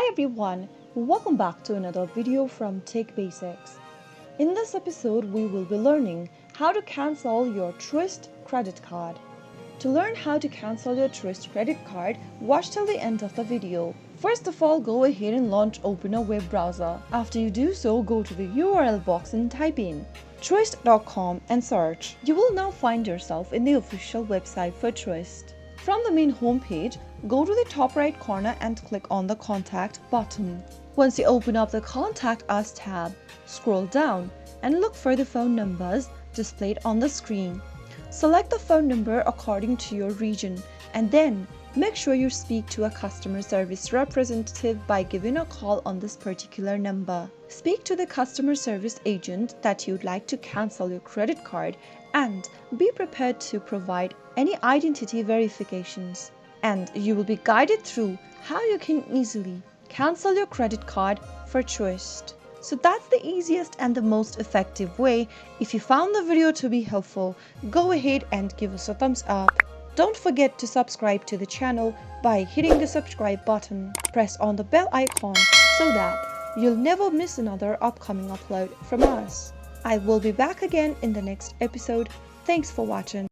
Hi everyone, welcome back to another video from Tech Basics. In this episode, we will be learning how to cancel your Truist credit card. To learn how to cancel your Truist credit card, watch till the end of the video. First of all, go ahead and open a web browser. After you do so, go to the URL box and type in truist.com and search. You will now find yourself in the official website for Truist. From the main homepage, go to the top right corner and click on the Contact button. Once you open up the Contact Us tab, scroll down and look for the phone numbers displayed on the screen. Select the phone number according to your region and then make sure you speak to a customer service representative by giving a call on this particular number. Speak to the customer service agent that you'd like to cancel your credit card and be prepared to provide any identity verifications. And you will be guided through how you can easily cancel your credit card for Truist. So that's the easiest and the most effective way. If you found the video to be helpful, go ahead and give us a thumbs up. Don't forget to subscribe to the channel by hitting the subscribe button. Press on the bell icon so that you'll never miss another upcoming upload from us. I will be back again in the next episode. Thanks for watching.